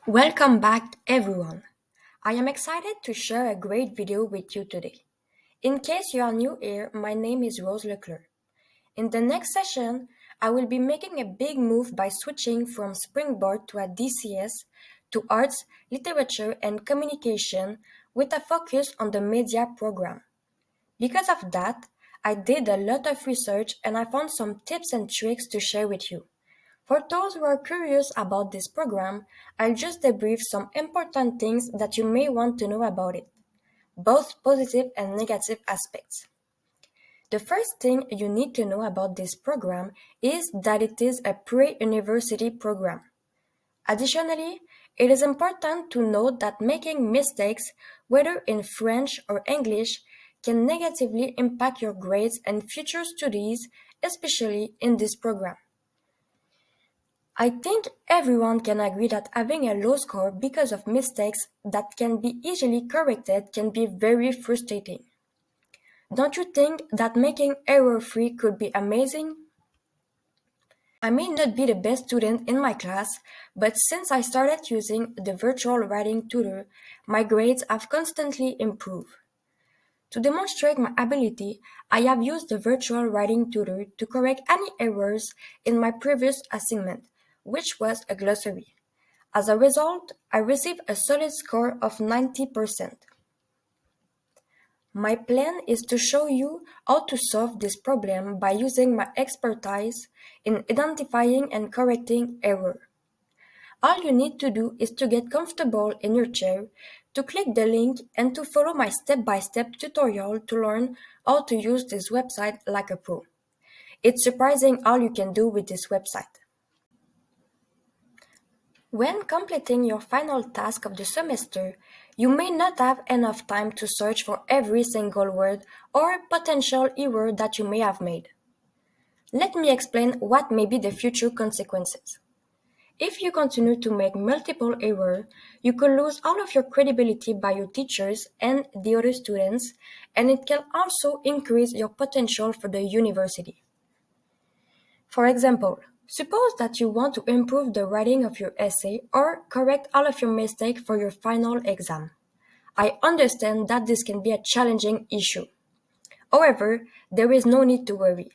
Welcome back, everyone. I am excited to share a great video with you today. In case you are new here, my name is Rose Leclerc. In the next session, I will be making a big move by switching from Springboard to a DCS to Arts, Literature, and Communication with a focus on the media program. Because of that, I did a lot of research and I found some tips and tricks to share with you. For those who are curious about this program, I'll just debrief some important things that you may want to know about it, both positive and negative aspects. The first thing you need to know about this program is that it is a pre-university program. Additionally, it is important to note that making mistakes, whether in French or English, can negatively impact your grades and future studies, especially in this program. I think everyone can agree that having a low score because of mistakes that can be easily corrected can be very frustrating. Don't you think that making error-free could be amazing? I may not be the best student in my class, but since I started using the virtual writing tutor, my grades have constantly improved. To demonstrate my ability, I have used the virtual writing tutor to correct any errors in my previous assignment, which was a glossary. As a result, I received a solid score of 90%. My plan is to show you how to solve this problem by using my expertise in identifying and correcting error. All you need to do is to get comfortable in your chair, to click the link and to follow my step-by-step tutorial to learn how to use this website like a pro. It's surprising all you can do with this website. When completing your final task of the semester, you may not have enough time to search for every single word or potential error that you may have made. Let me explain what may be the future consequences. If you continue to make multiple errors, you could lose all of your credibility by your teachers and the other students, and it can also increase your potential for the university. For example, suppose that you want to improve the writing of your essay or correct all of your mistakes for your final exam. I understand that this can be a challenging issue. However, there is no need to worry.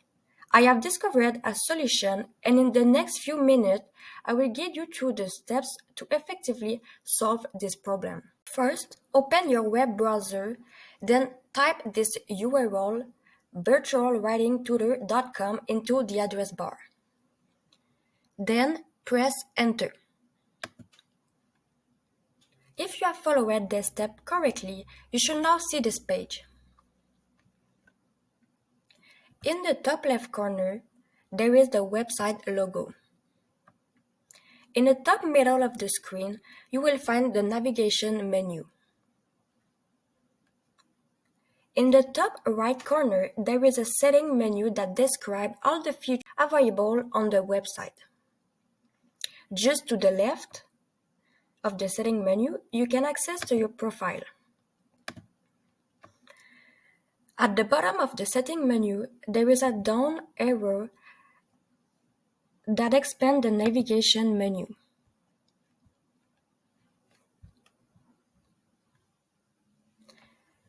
I have discovered a solution, and in the next few minutes, I will guide you through the steps to effectively solve this problem. First, open your web browser, then type this URL virtualwritingtutor.com into the address bar. Then press enter. If you have followed this step correctly, you should now see this page. In the top left corner, there is the website logo. In the top middle of the screen, you will find the navigation menu. In the top right corner, there is a setting menu that describes all the features available on the website. Just to the left of the setting menu, you can access to your profile. At the bottom of the setting menu, there is a down arrow that expands the navigation menu.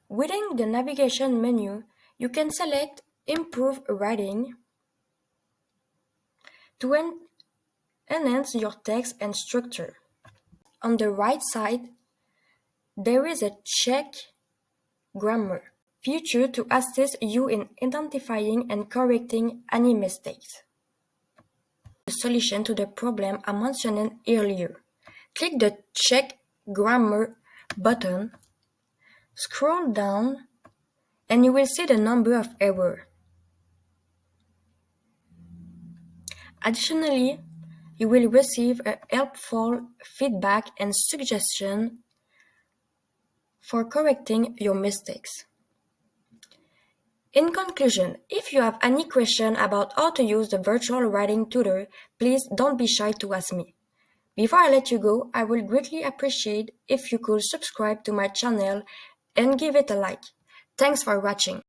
Within the navigation menu, you can select Improve Writing to enhance your text and structure. On the right side, there is a Check Grammar feature to assist you in identifying and correcting any mistakes. The solution to the problem I mentioned earlier. Click the Check Grammar button, scroll down, and you will see the number of errors. Additionally, you will receive a helpful feedback and suggestion for correcting your mistakes. In conclusion, if you have any question about how to use the virtual writing tutor, please don't be shy to ask me. Before I let you go, I would greatly appreciate if you could subscribe to my channel and give it a like. Thanks for watching.